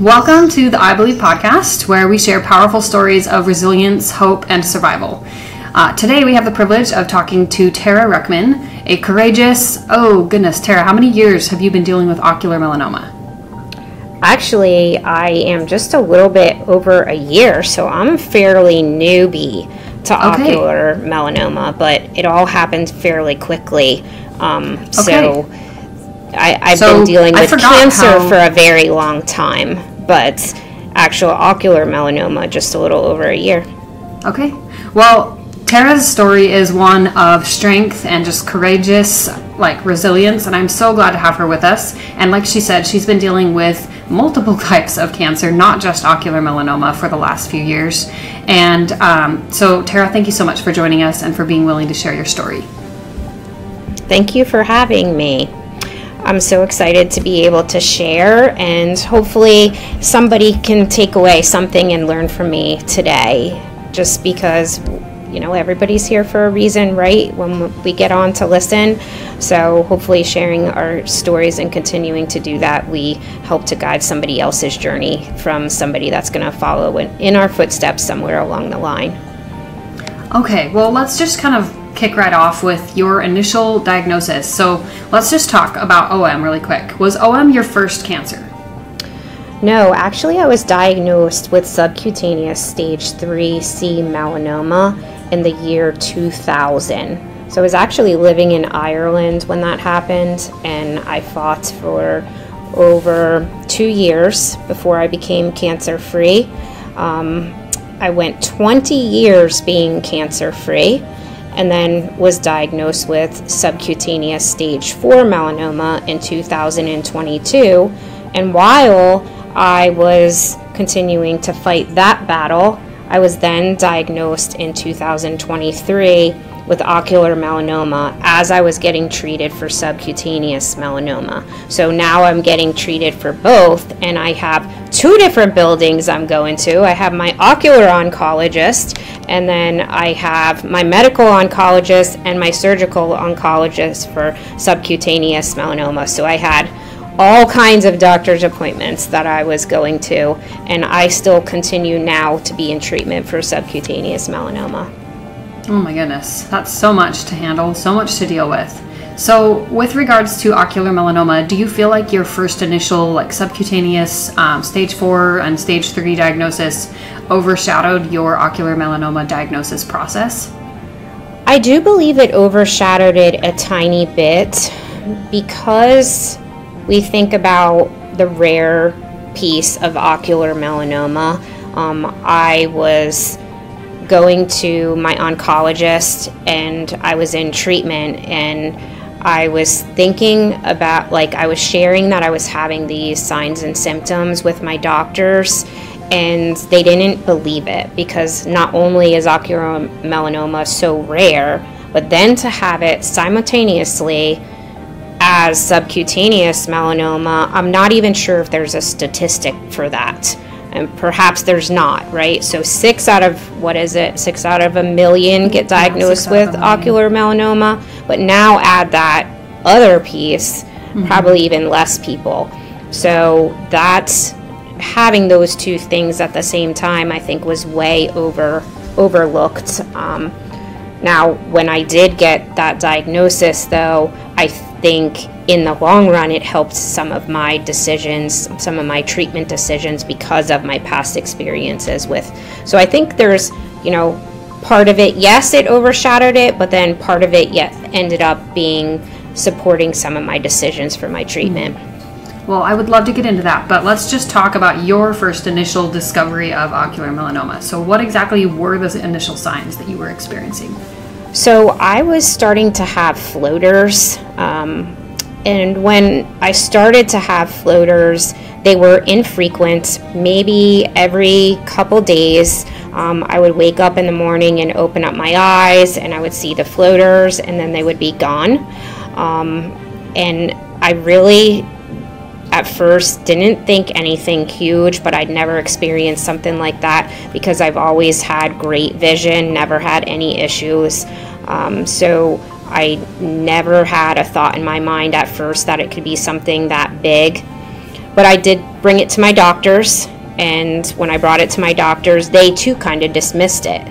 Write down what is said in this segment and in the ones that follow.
Welcome to the I Believe podcast, where we share powerful stories of resilience, hope, and survival. Today we have the privilege of talking to Tara Ruckman, a courageous, Tara, how many years have you been dealing with ocular melanoma? Actually, I am just a little bit over a year, so I'm fairly newbie to ocular melanoma, but it all happened fairly quickly. So I've been dealing with cancer for a very long time, but actual ocular melanoma just a little over a year. Okay. Well, Tara's story is one of strength and just courageous, resilience, and I'm so glad to have her with us. And like she said, she's been dealing with multiple types of cancer, not just ocular melanoma, for the last few years. And so, Tara, thank you so much for joining us and for being willing to share your story. Thank you for having me. I'm so excited to be able to share, and hopefully somebody can take away something and learn from me today, just because everybody's here for a reason, right? When we get on to listen. So hopefully sharing our stories and continuing to do that, we help to guide somebody else's journey from somebody that's going to follow in our footsteps somewhere along the line. Okay, well, let's just kind of kick right off with your initial diagnosis. So let's just talk about OM really quick. Was OM your first cancer? No, actually I was diagnosed with subcutaneous stage 3C melanoma in the year 2000. So I was actually living in Ireland when that happened, and I fought for over 2 years before I became cancer-free. I went 20 years being cancer-free, and then was diagnosed with subcutaneous stage 4 melanoma in 2022. And while I was continuing to fight that battle, I was then diagnosed in 2023 with ocular melanoma as I was getting treated for subcutaneous melanoma. So now I'm getting treated for both, and I have 2 different buildings I'm going to. I have my ocular oncologist, and then I have my medical oncologist and my surgical oncologist for subcutaneous melanoma. So I had all kinds of doctor's appointments that I was going to, and I still continue now to be in treatment for subcutaneous melanoma. Oh my goodness, that's so much to handle, so much to deal with. So with regards to ocular melanoma, do you feel like your first initial subcutaneous stage 4 and stage 3 diagnosis overshadowed your ocular melanoma diagnosis process? I do believe it overshadowed it a tiny bit, because we think about the rare piece of ocular melanoma. I was going to my oncologist, and I was in treatment, and I was thinking about, I was sharing that I was having these signs and symptoms with my doctors, and they didn't believe it, because not only is ocular melanoma so rare, but then to have it simultaneously as subcutaneous melanoma, I'm not even sure if there's a statistic for that. And perhaps there's not, right? So 6 out of a million get diagnosed with ocular melanoma, but now add that other piece, probably even less people. So that's, having those 2 things at the same time, I think was way overlooked. Now, when I did get that diagnosis, though, I think in the long run it helped some of my decisions, some of my treatment decisions, because of my past experiences with. So I think there's, part of it, yes, it overshadowed it, but then part of it ended up being supporting some of my decisions for my treatment. Well, I would love to get into that, but let's just talk about your first initial discovery of ocular melanoma. So what exactly were the initial signs that you were experiencing? So I was starting to have floaters, and when I started to have floaters, they were infrequent, maybe every couple days. I would wake up in the morning and open up my eyes, and I would see the floaters, and then they would be gone. And I really, at first, didn't think anything huge, but I'd never experienced something like that, because I've always had great vision, never had any issues. So I never had a thought in my mind at first that it could be something that big. But I did bring it to my doctors, and when I brought it to my doctors, they too kind of dismissed it.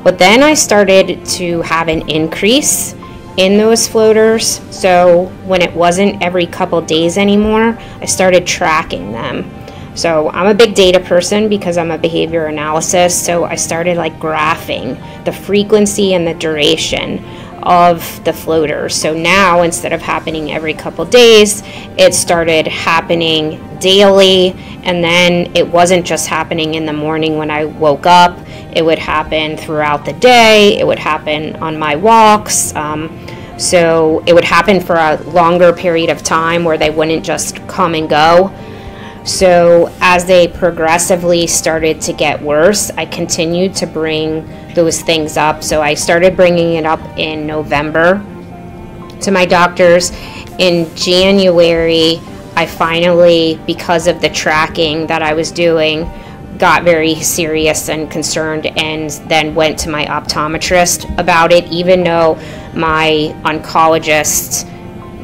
But then I started to have an increase in those floaters. So when it wasn't every couple days anymore, I started tracking them. So I'm a big data person because I'm a behavior analysis. So I started like graphing the frequency and the duration of the floaters. So now instead of happening every couple days, it started happening daily, and then it wasn't just happening in the morning when I woke up. It would happen throughout the day. It would happen on my walks. So it would happen for a longer period of time where they wouldn't just come and go. So as they progressively started to get worse, I continued to bring those things up. So I started bringing it up in November to my doctors. In January, I finally, because of the tracking that I was doing, got very serious and concerned, and then went to my optometrist about it, even though my oncologists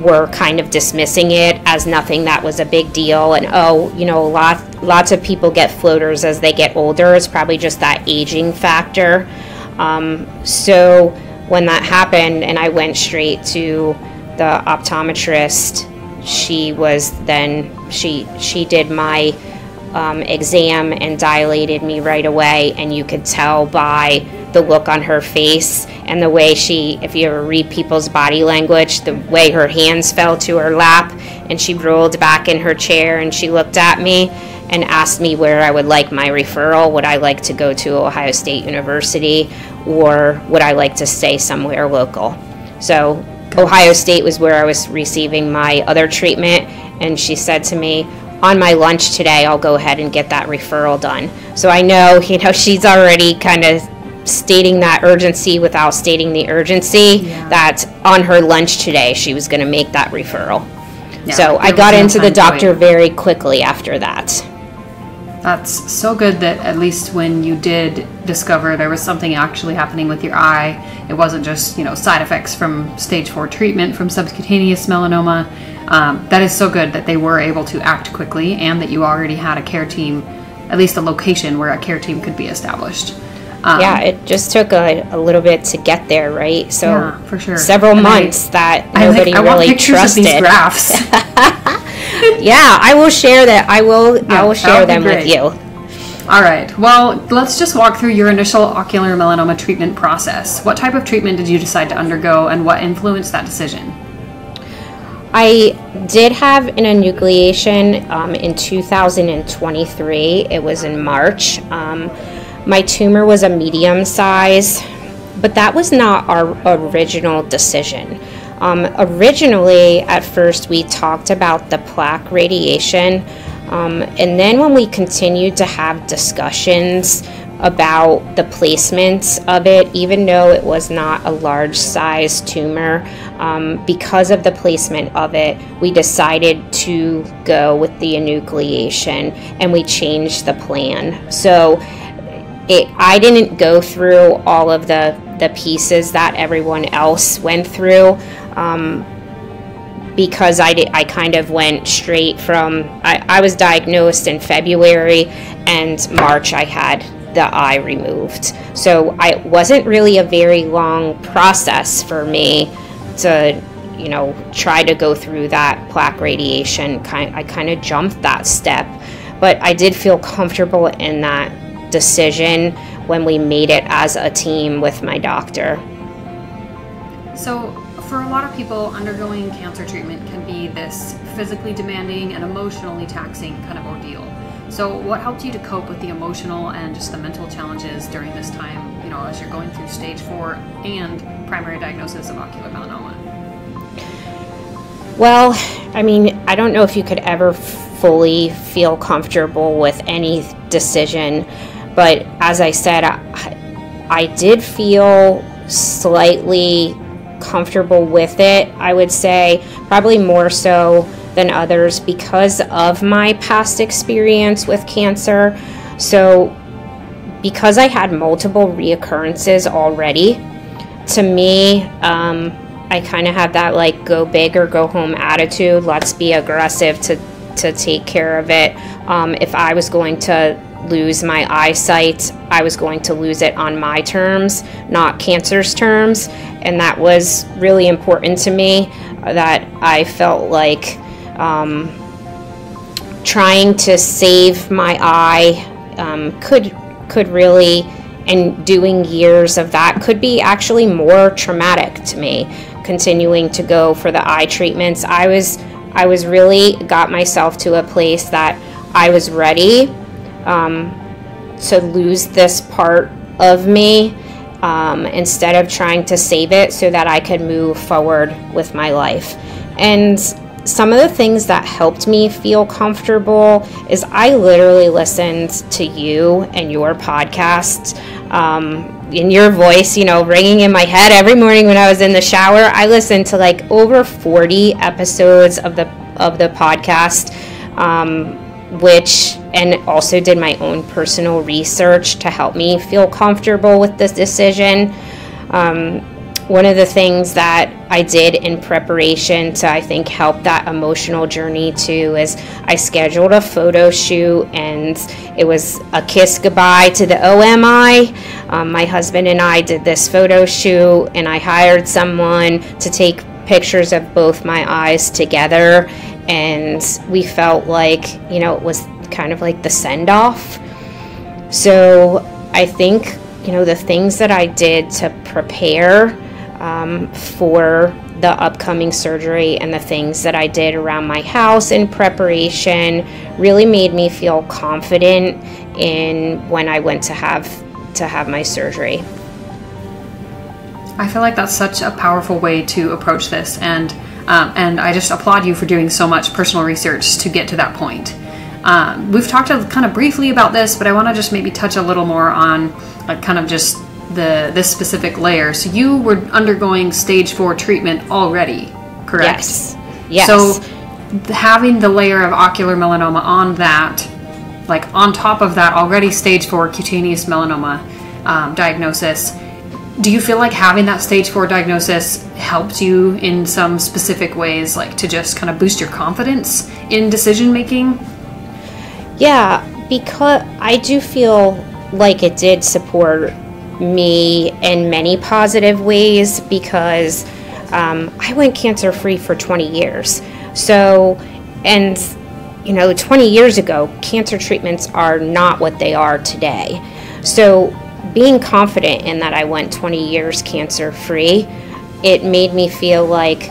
were kind of dismissing it as nothing that was a big deal. And lots of people get floaters as they get older. It's probably just that aging factor. So when that happened and I went straight to the optometrist, she did my exam and dilated me right away, and you could tell by the look on her face and the way if you ever read people's body language, the way her hands fell to her lap, and she rolled back in her chair and she looked at me and asked me where I would like my referral. Would I like to go to Ohio State University, or would I like to stay somewhere local? So Ohio State was where I was receiving my other treatment, and she said to me, on my lunch today, I'll go ahead and get that referral done. So I know, she's already kind of stating that urgency without stating the urgency, that on her lunch today, she was going to make that referral. Yeah, so I got into the doctor very quickly after that. That's so good that at least when you did discover there was something actually happening with your eye, it wasn't just, side effects from stage 4 treatment from subcutaneous melanoma. That is so good that they were able to act quickly, and that you already had a care team, at least a location where a care team could be established. Yeah, it just took a little bit to get there, right? So yeah, for sure. Several months that nobody really trusted. Of these graphs. Yeah, I will share that. I will share them with you. All right. Well, let's just walk through your initial ocular melanoma treatment process. What type of treatment did you decide to undergo, and what influenced that decision? I did have an enucleation in 2023. It was in March. My tumor was a medium size, but that was not our original decision. Originally, at first, we talked about the plaque radiation, and then when we continued to have discussions about the placement of it, even though it was not a large size tumor, because of the placement of it, we decided to go with the enucleation, and we changed the plan. So I didn't go through all of the pieces that everyone else went through, because I kind of went straight from, I was diagnosed in February, and March I had the eye removed. So it wasn't really a very long process for me to, try to go through that plaque radiation. I kind of jumped that step, but I did feel comfortable in that decision when we made it as a team with my doctor. So for a lot of people, undergoing cancer treatment can be this physically demanding and emotionally taxing kind of ordeal. So what helped you to cope with the emotional and just the mental challenges during this time, as you're going through stage 4 and primary diagnosis of ocular melanoma? Well, I don't know if you could ever fully feel comfortable with any decision, but as I said, I did feel slightly comfortable with it. I would say probably more so than others because of my past experience with cancer. So because I had multiple reoccurrences already, to me, I kind of have that like go big or go home attitude. Let's be aggressive to take care of it. If I was going to lose my eyesight, I was going to lose it on my terms, not cancer's terms. And that was really important to me, that I felt like trying to save my eye could really, and doing years of that could be actually more traumatic to me. Continuing to go for the eye treatments, I was really got myself to a place that I was ready to lose this part of me, instead of trying to save it so that I could move forward with my life. And some of the things that helped me feel comfortable is I literally listened to you and your podcast, in your voice, ringing in my head every morning when I was in the shower. I listened to like over 40 episodes of the podcast, and also did my own personal research to help me feel comfortable with this decision. One of the things that I did in preparation to, I think, help that emotional journey too, is I scheduled a photo shoot, and it was a kiss goodbye to the OMI. My husband and I did this photo shoot, and I hired someone to take pictures of both my eyes together, and we felt like, it was kind of like the send-off. So I think, the things that I did to prepare for the upcoming surgery, and the things that I did around my house in preparation really made me feel confident in when I went to have my surgery. I feel like that's such a powerful way to approach this, and I just applaud you for doing so much personal research to get to that point. We've talked kind of briefly about this, but I want to just maybe touch a little more on kind of just this specific layer. So you were undergoing stage 4 treatment already, correct? Yes. So having the layer of ocular melanoma on that, like on top of that already stage 4 cutaneous melanoma diagnosis, do you feel like having that stage 4 diagnosis helped you in some specific ways, like to just kind of boost your confidence in decision making? Yeah, because I do feel like it did support me in many positive ways, because I went cancer free for 20 years. So, and 20 years ago, cancer treatments are not what they are today. So being confident in that I went 20 years cancer free, it made me feel like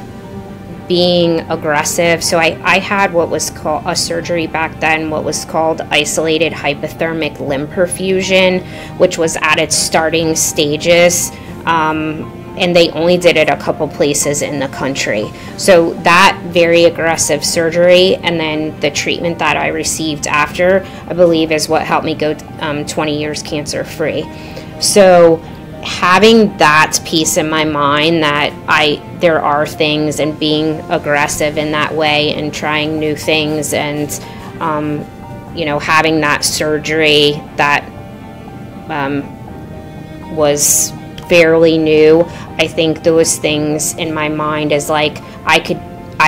being aggressive. So I had what was called a surgery back then, what was called isolated hypothermic limb perfusion, which was at its starting stages. And they only did it a couple places in the country. So that very aggressive surgery, and then the treatment that I received after, I believe is what helped me go 20 years cancer free. So having that piece in my mind that there are things, and being aggressive in that way and trying new things, and having that surgery that was fairly new, I think those things in my mind is like, I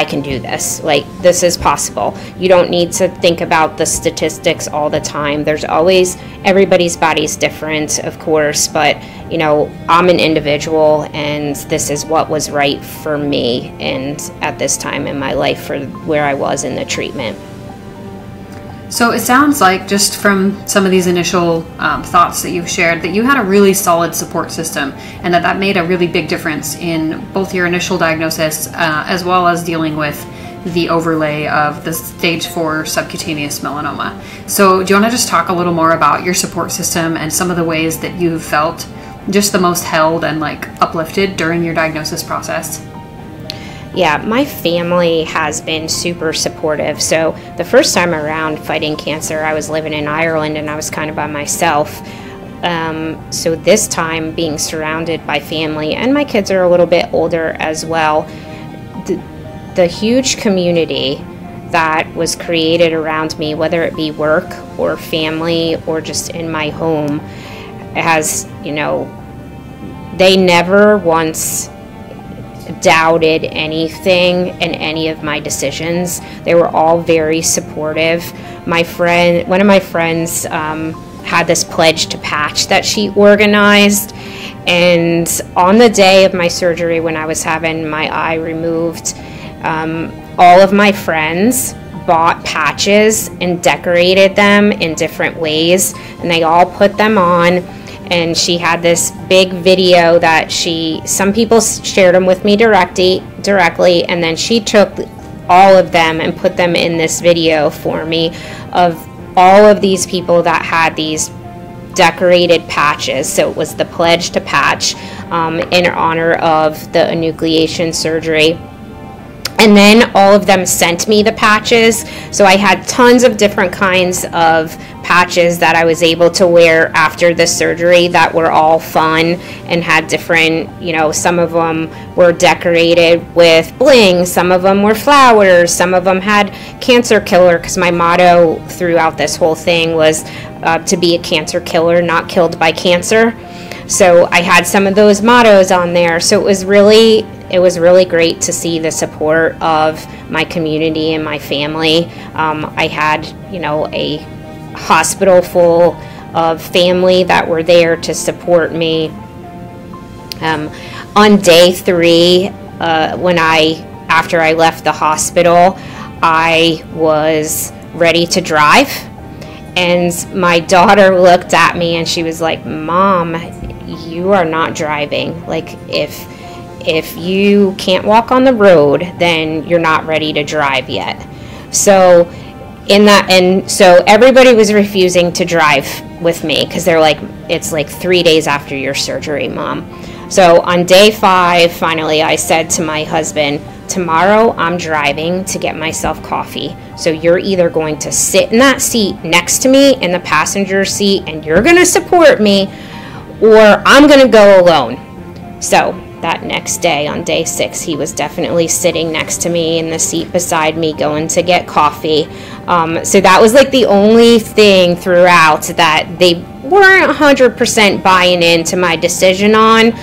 can do this. Like, this is possible. You don't need to think about the statistics all the time. There's always, everybody's body's different, of course, but I'm an individual, and this is what was right for me, and at this time in my life for where I was in the treatment. So it sounds like, just from some of these initial thoughts that you've shared, that you had a really solid support system, and that made a really big difference in both your initial diagnosis as well as dealing with the overlay of the stage 4 subcutaneous melanoma. So do you want to just talk a little more about your support system and some of the ways that you felt just the most held and like uplifted during your diagnosis process? Yeah, my family has been super supportive. So the first time around fighting cancer, I was living in Ireland, and I was kind of by myself. So this time, being surrounded by family, and my kids are a little bit older as well, the huge community that was created around me, whether it be work or family or just in my home, has, they never once doubted anything in any of my decisions. They were all very supportive. One of my friends had this pledge to patch that she organized, and on the day of my surgery, when I was having my eye removed, all of my friends bought patches and decorated them in different ways, and they all put them on. And she had this big video that some people shared them with me directly, and then she took all of them and put them in this video for me of all of these people that had these decorated patches. So it was the pledge to patch in honor of the enucleation surgery. And then all of them sent me the patches. So I had tons of different kinds of patches that I was able to wear after the surgery that were all fun and had different, some of them were decorated with bling, some of them were flowers, some of them had cancer killer, because my motto throughout this whole thing was to be a cancer killer, not killed by cancer. So I had some of those mottos on there. So it was really great to see the support of my community and my family. I had, a hospital full of family that were there to support me. On day 3, after I left the hospital, I was ready to drive. And my daughter looked at me and she was like, "Mom, you are not driving. Like, if you can't walk on the road, then you're not ready to drive yet." So so everybody was refusing to drive with me because they're like, "It's like 3 days after your surgery, Mom." So on day 5, finally, I said to my husband, "Tomorrow I'm driving to get myself coffee. So you're either going to sit in that seat next to me in the passenger seat and you're going to support me, or I'm going to go alone." So that next day, on day 6, he was definitely sitting next to me in the seat beside me going to get coffee. So that was like the only thing throughout that they weren't 100% buying into my decision on,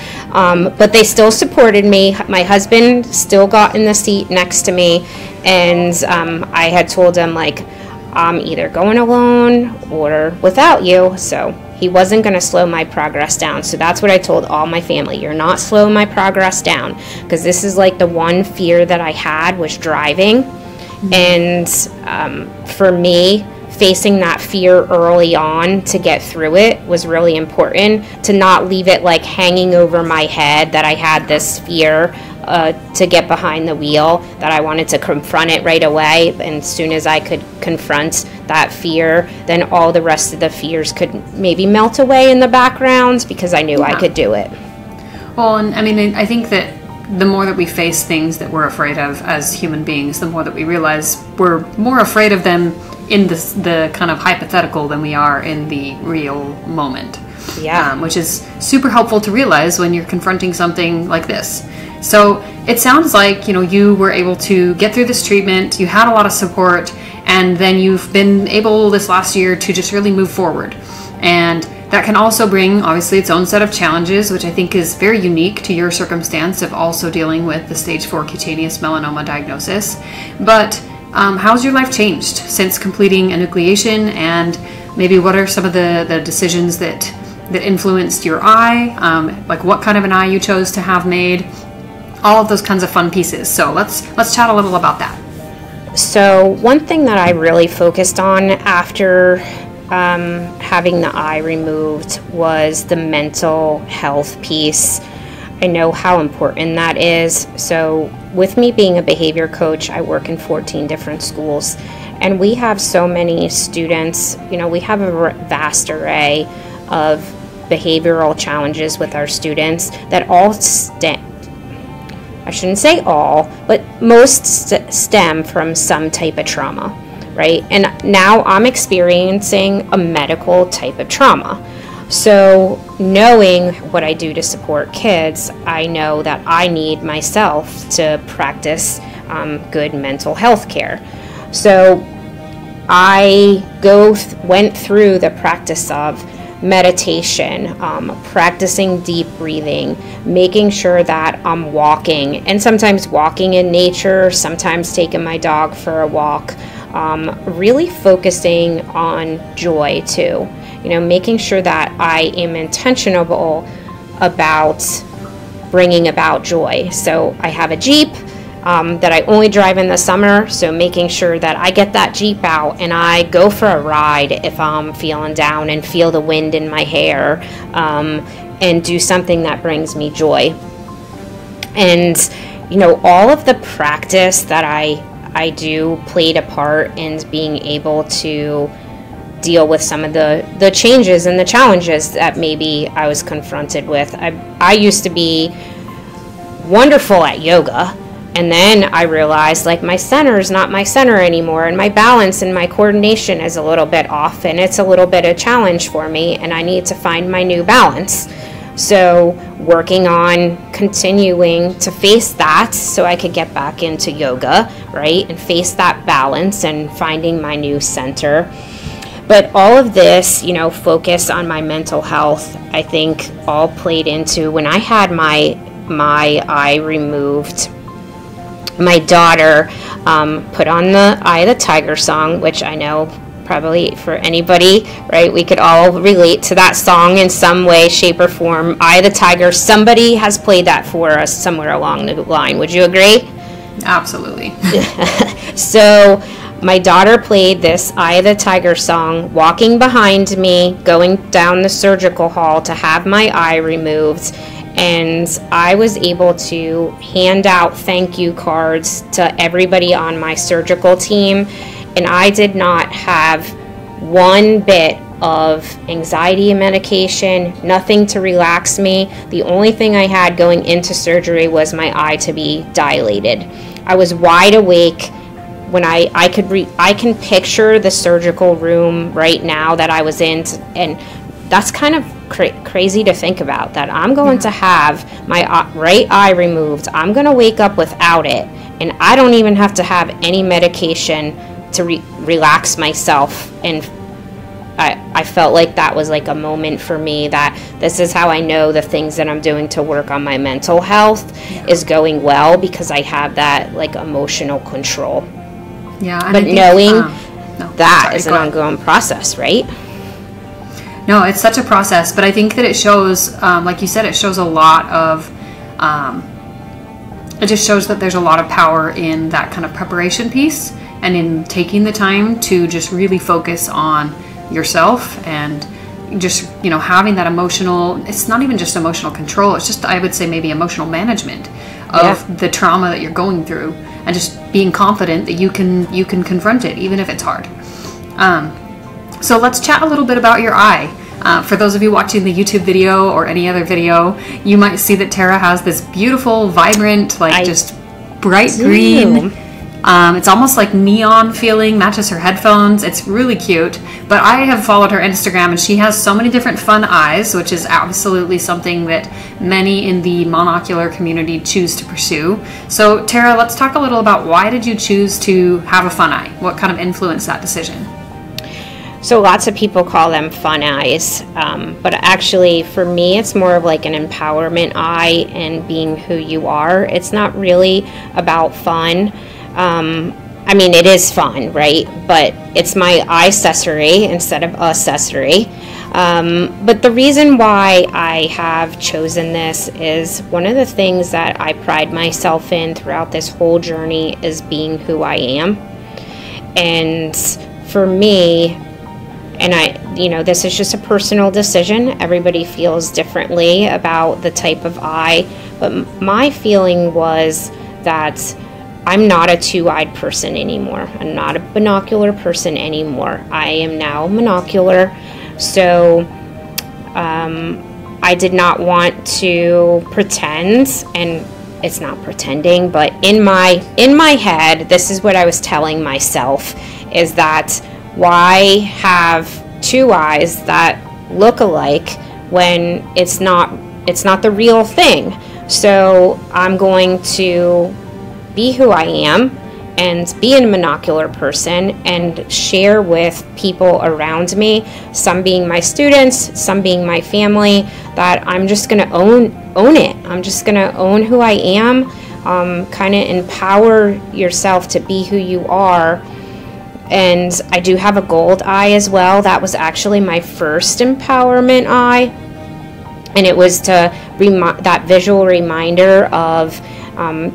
but they still supported me. My husband still got in the seat next to me, and I had told him, like, I'm either going alone or without you. So he wasn't going to slow my progress down. So that's what I told all my family. You're not slowing my progress down, because this is like the one fear that I had was driving. And for me, facing that fear early on to get through it was really important, to not leave it like hanging over my head that I had this fear to get behind the wheel, that I wanted to confront it right away. And as soon as I could confront that fear, then all the rest of the fears could maybe melt away in the background, because I knew I could do it. Well, and I mean, I think that the more that we face things that we're afraid of as human beings, the more that we realize we're more afraid of them in the kind of hypothetical than we are in the real moment. Yeah. Which is super helpful to realize when you're confronting something like this. So it sounds like, you were able to get through this treatment, you had a lot of support, and then you've been able this last year to just really move forward. And that can also bring, obviously, its own set of challenges, which I think is very unique to your circumstance of also dealing with the stage 4 cutaneous melanoma diagnosis. But how's your life changed since completing enucleation, and maybe what are some of the decisions that influenced your eye, like what kind of an eye you chose to have made, all of those kinds of fun pieces. So let's chat a little about that. So one thing that I really focused on after having the eye removed was the mental health piece. I know how important that is. So with me being a behavior coach, I work in 14 different schools, and we have so many students. We have a vast array of behavioral challenges with our students that all I shouldn't say all, but most stem from some type of trauma, right? And now I'm experiencing a medical type of trauma. So knowing what I do to support kids, I know that I need myself to practice good mental health care. So I went through the practice of meditation, practicing deep breathing, making sure that I'm walking, and sometimes walking in nature, sometimes taking my dog for a walk, really focusing on joy too. Making sure that I am intentional about bringing about joy. So I have a Jeep that I only drive in the summer, so making sure that I get that Jeep out and I go for a ride if I'm feeling down and feel the wind in my hair, and do something that brings me joy. And all of the practice that I do played a part in being able to deal with some of the changes and the challenges that maybe I was confronted with. I used to be wonderful at yoga, and then I realized my center is not my center anymore, and my balance and my coordination is a little bit off, and it's a little bit of a challenge for me, and I need to find my new balance. So working on continuing to face that so I could get back into yoga, right, and face that balance and finding my new center. But all of this, focus on my mental health, I think all played into when I had my eye removed. My daughter put on the Eye of the Tiger song, which I know probably for anybody, right? We could all relate to that song in some way, shape, or form. Eye of the Tiger, somebody has played that for us somewhere along the line. Would you agree? Absolutely. So my daughter played this Eye of the Tiger song, walking behind me, going down the surgical hall to have my eye removed. And I was able to hand out thank you cards to everybody on my surgical team. And I did not have one bit of anxiety medication, nothing to relax me. The only thing I had going into surgery was my eye to be dilated. I was wide awake when I can picture the surgical room right now that I was in, and that's kind of crazy to think about, that I'm going to have my right eye removed. I'm going to wake up without it, and I don't even have to have any medication to relax myself. And I felt like that was a moment for me, that this is how I know the things that I'm doing to work on my mental health is going well, because I have that emotional control. Yeah, and but knowing that is an ongoing process, right? No, it's such a process, but I think that it shows, like you said, it shows a lot of, it just shows that there's a lot of power in that kind of preparation piece, and in taking the time to just really focus on yourself, and just, having that emotional, it's not even just emotional control, it's just, I would say maybe emotional management of the trauma that you're going through, and just being confident that you can confront it, even if it's hard. So let's chat a little bit about your eye. For those of you watching the YouTube video or any other video, you might see that Tara has this beautiful, vibrant, just bright green. It's almost like neon feeling, matches her headphones. It's really cute. But I have followed her Instagram, and she has so many different fun eyes, which is absolutely something that many in the monocular community choose to pursue. So Tara, let's talk a little about, why did you choose to have a fun eye? What kind of influenced that decision? So lots of people call them fun eyes, but actually for me it's more of an empowerment eye and being who you are. It's not really about fun. I mean, it is fun, right? But it's my eye-accessory instead of accessory. But the reason why I have chosen this is, one of the things that I pride myself in throughout this whole journey is being who I am. And for me, and this is just a personal decision. Everybody feels differently about the type of eye, but my feeling was that I'm not a two-eyed person anymore. I'm not a binocular person anymore. I am now monocular. So I did not want to pretend, and it's not pretending, but in my head, this is what I was telling myself, is that why have two eyes that look alike when it's not the real thing? So I'm going to be who I am and be a monocular person and share with people around me, some being my students, some being my family, that I'm just going to own it. I'm just going to own who I am, kind of empower yourself to be who you are. And I do have a gold eye as well. That was actually my first empowerment eye. And it was to that visual reminder of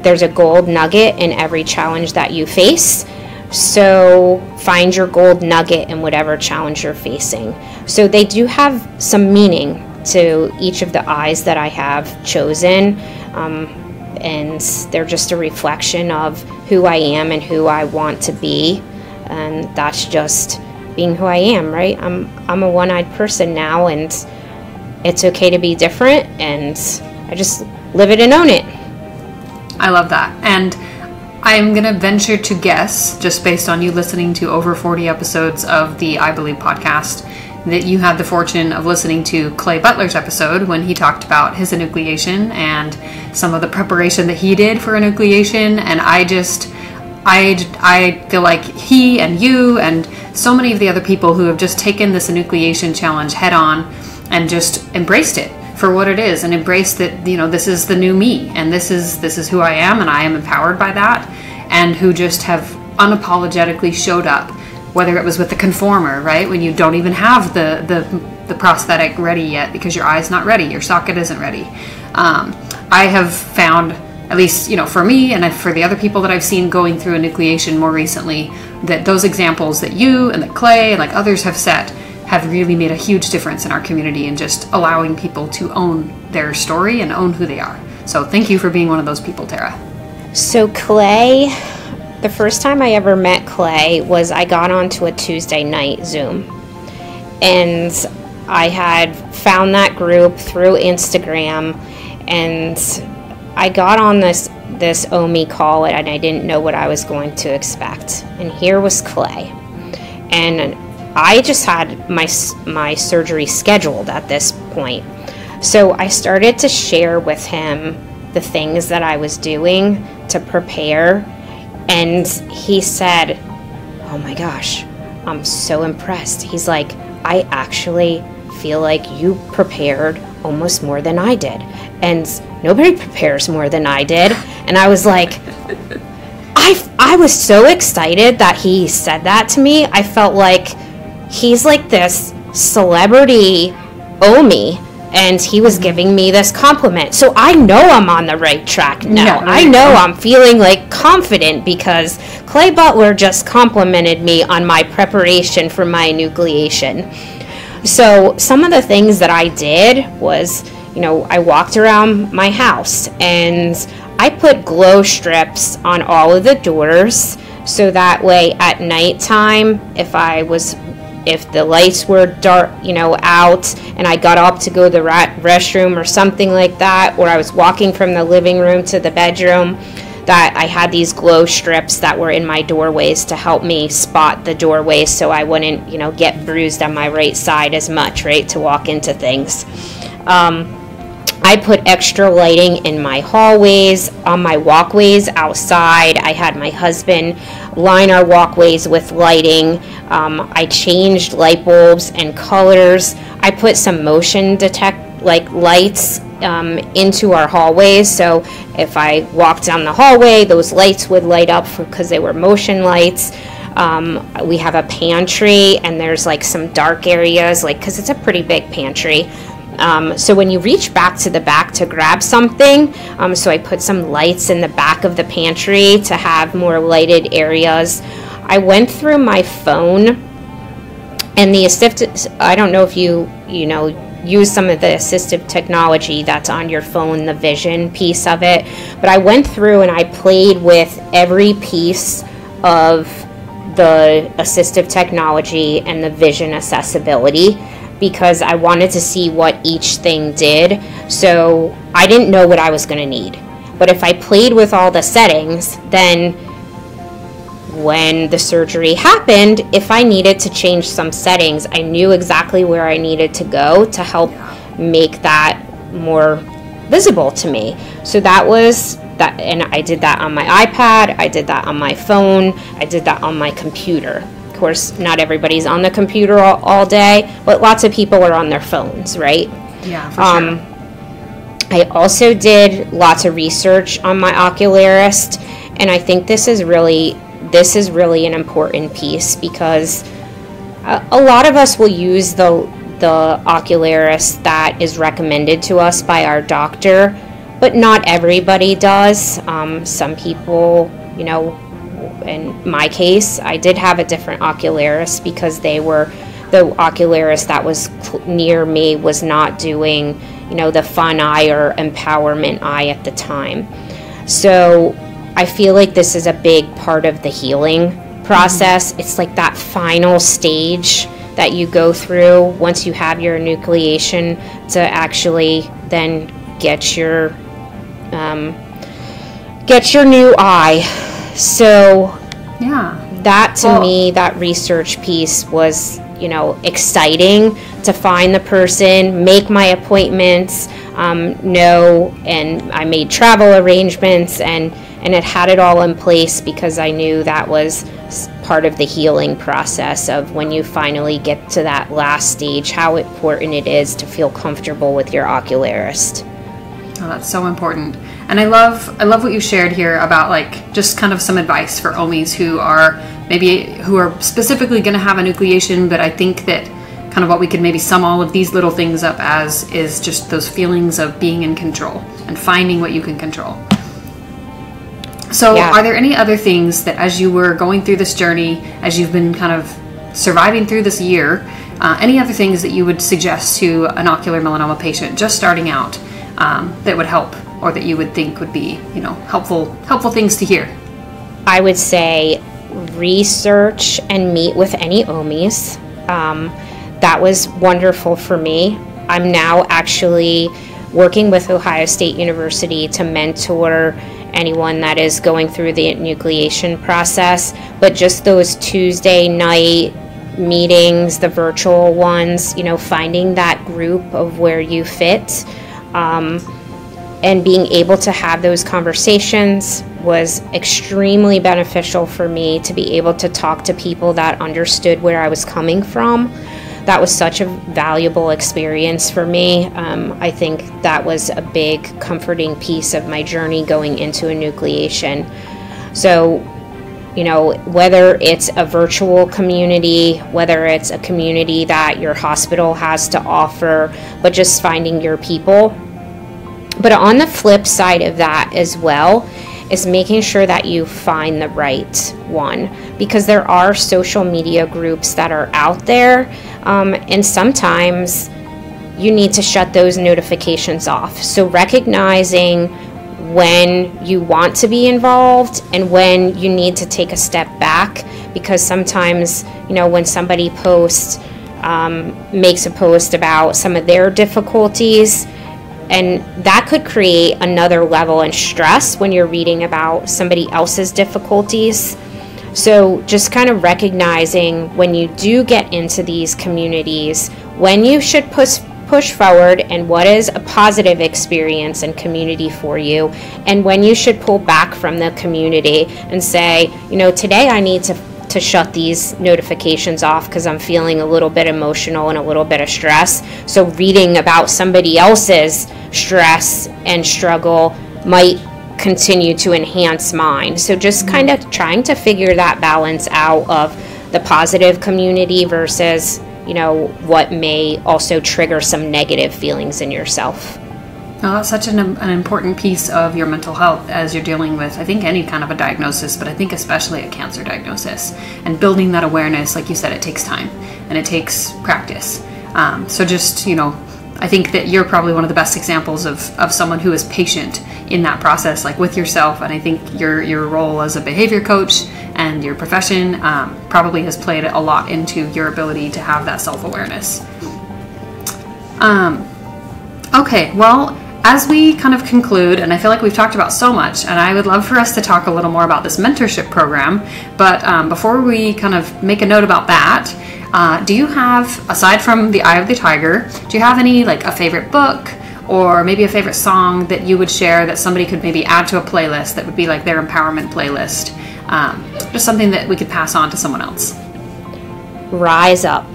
there's a gold nugget in every challenge that you face. So find your gold nugget in whatever challenge you're facing. So they do have some meaning to each of the eyes that I have chosen. And they're just a reflection of who I am and who I want to be. And that's just being who I am, right? I'm a one-eyed person now, and it's okay to be different, and I just live it and own it. I love that. And I'm going to venture to guess, just based on you listening to over 40 episodes of the I Believe podcast, that you had the fortune of listening to Clay Butler's episode when he talked about his enucleation and some of the preparation that he did for enucleation. And I feel like he and you and so many of the other people who have just taken this enucleation challenge head on and just embraced it for what it is, and embraced that, you know, this is the new me, and this is who I am, and I am empowered by that, and who just have unapologetically showed up, whether it was with the conformer, right, when you don't even have the prosthetic ready yet because your eye's not ready, your socket isn't ready. I have found, at least, you know, for me and for the other people that I've seen going through enucleation more recently, that those examples that you and that Clay and like others have set have really made a huge difference in our community and just allowing people to own their story and own who they are. So thank you for being one of those people, Tara. So Clay, the first time I ever met Clay was I got onto a Tuesday night Zoom. And I had found that group through Instagram, and I got on this OMI call, and I didn't know what I was going to expect. And here was Clay. And I just had my surgery scheduled at this point. So I started to share with him the things that I was doing to prepare. And he said, "Oh my gosh, I'm so impressed." He's like, "I actually feel like you prepared almost more than I did. And nobody prepares more than I did." And I was like, I was so excited that he said that to me. I felt like he's like this celebrity OMI, and he was giving me this compliment. So I know I'm on the right track now. Yeah, I know I'm feeling like confident because Clay Butler just complimented me on my preparation for my enucleation. So some of the things that I did was, you know, I walked around my house and I put glow strips on all of the doors, so that way at nighttime, if the lights were dark, you know, out, and I got up to go to the restroom or something like that, or I was walking from the living room to the bedroom, that I had these glow strips that were in my doorways to help me spot the doorways so I wouldn't, you know, get bruised on my right side as much, right, to walk into things. I put extra lighting in my hallways, on my walkways outside. I had my husband line our walkways with lighting. I changed light bulbs and colors. I put some motion lights into our hallways, so if I walked down the hallway, those lights would light up because they were motion lights. We have a pantry, and there's like some dark areas, like because it's a pretty big pantry. So when you reach back to the back to grab something, so I put some lights in the back of the pantry to have more lighted areas. I went through my phone, and the assistive, I don't know if you use some of the assistive technology that's on your phone, the vision piece of it, but I went through and I played with every piece of the assistive technology and the vision accessibility, because I wanted to see what each thing did. So I didn't know what I was going to need. But if I played with all the settings, then when the surgery happened, if I needed to change some settings, I knew exactly where I needed to go to help make that more visible to me. So that was and I did that on my iPad, I did that on my phone, I did that on my computer. Of course, not everybody's on the computer all day, but lots of people are on their phones, right? Yeah, for sure. I also did lots of research on my ocularist, and I think this is really an important piece, because a lot of us will use the ocularist that is recommended to us by our doctor, but not everybody does. Some people, in my case, I did have a different ocularist because the ocularist that was near me was not doing, the fun eye or empowerment eye at the time. So I feel like this is a big part of the healing process. It's like that final stage that you go through once you have your enucleation to actually then get your new eye. So yeah, that to me, that research piece was, exciting to find the person, make my appointments, and I made travel arrangements, and it had it all in place because I knew that was part of the healing process of when you finally get to that last stage, how important it is to feel comfortable with your ocularist. Oh, that's so important. And I love what you shared here about like just kind of some advice for OMIs who are specifically going to have enucleation, but I think that kind of what we could maybe sum all of these little things up as is just those feelings of being in control and finding what you can control. So Are there any other things that as you were going through this journey, as you've been kind of surviving through this year, any other things that you would suggest to an ocular melanoma patient just starting out that would help, or that you would think would be, helpful things to hear? I would say research and meet with any OMIs. That was wonderful for me. I'm now actually working with Ohio State University to mentor anyone that is going through the enucleation process, but just those Tuesday night meetings, the virtual ones, finding that group of where you fit, and being able to have those conversations was extremely beneficial for me, to be able to talk to people that understood where I was coming from. That was such a valuable experience for me. I think that was a big comforting piece of my journey going into enucleation. So, whether it's a virtual community, whether it's a community that your hospital has to offer, but just finding your people. But on the flip side of that as well is making sure that you find the right one, because there are social media groups that are out there, and sometimes you need to shut those notifications off. So recognizing when you want to be involved and when you need to take a step back, because sometimes, when somebody makes a post about some of their difficulties, and that could create another level of stress when you're reading about somebody else's difficulties. So just kind of recognizing when you do get into these communities, when you should push forward and what is a positive experience and community for you, and when you should pull back from the community and say, today I need to shut these notifications off because I'm feeling a little bit emotional and a little bit of stress. So reading about somebody else's stress and struggle might continue to enhance mine. So just kind of trying to figure that balance out of the positive community versus, what may also trigger some negative feelings in yourself. Oh, that's such an important piece of your mental health as you're dealing with, I think, any kind of a diagnosis, but I think especially a cancer diagnosis. And building that awareness, like you said, it takes time and it takes practice. So just, I think that you're probably one of the best examples of someone who is patient in that process, like with yourself. And I think your role as a behavior coach and your profession probably has played a lot into your ability to have that self-awareness. Okay, well, as we kind of conclude, and I feel like we've talked about so much, and I would love for us to talk a little more about this mentorship program, but before we kind of make a note about that, do you have, aside from The Eye of the Tiger, do you have any, like a favorite book or maybe a favorite song that you would share that somebody could maybe add to a playlist that would be like their empowerment playlist. Just something that we could pass on to someone else. Rise Up,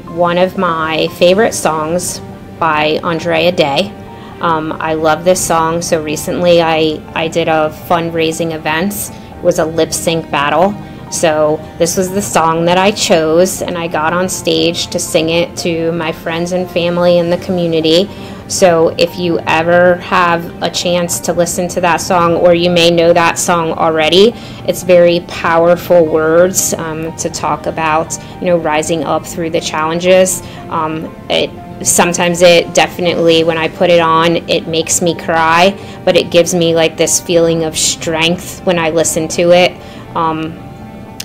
one of my favorite songs by Andrea Day. I love this song. So recently I did a fundraising event. It was a lip sync battle. So this was the song that I chose, and I got on stage to sing it to my friends and family in the community. So if you ever have a chance to listen to that song, or you may know that song already, it's very powerful words to talk about, rising up through the challenges. Sometimes it definitely, when I put it on, it makes me cry, but it gives me like this feeling of strength when I listen to it.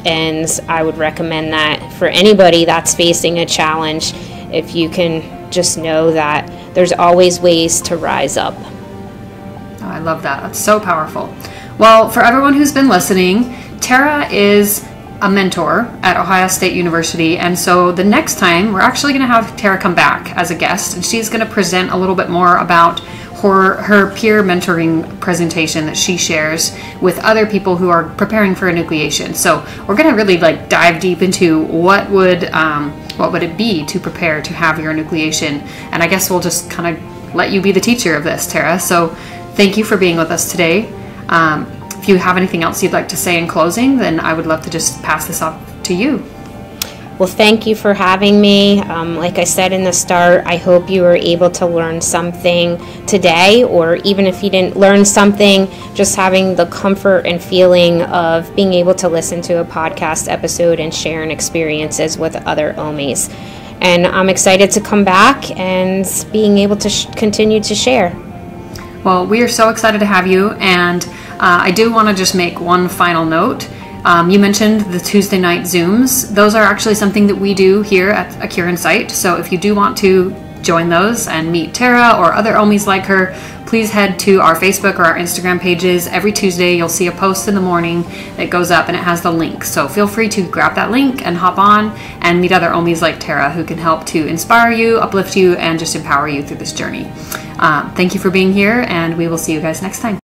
And I would recommend that for anybody that's facing a challenge, if you can just know that there's always ways to rise up. Oh, I love that. That's so powerful. Well, for everyone who's been listening, Tara is a mentor at Ohio State University, and so the next time we're actually going to have Tara come back as a guest, and she's going to present a little bit more about her peer mentoring presentation that she shares with other people who are preparing for enucleation. So we're going to really dive deep into what would it be to prepare to have your enucleation, and I guess we'll just kind of let you be the teacher of this, Tara. So thank you for being with us today. If you have anything else you'd like to say in closing, then I would love to just pass this off to you. Well, thank you for having me. Like I said in the start, I hope you were able to learn something today, or even if you didn't learn something, just having the comfort and feeling of being able to listen to a podcast episode and sharing experiences with other OMIs. And I'm excited to come back and being able to continue to share. Well, we are so excited to have you, and I do want to just make one final note. You mentioned the Tuesday night Zooms. Those are actually something that we do here at A Cure in Sight. So if you do want to join those and meet Tara or other OMIs like her, please head to our Facebook or our Instagram pages. Every Tuesday you'll see a post in the morning that goes up and it has the link. So feel free to grab that link and hop on and meet other OMIs like Tara who can help to inspire you, uplift you, and just empower you through this journey. Thank you for being here, and we will see you guys next time.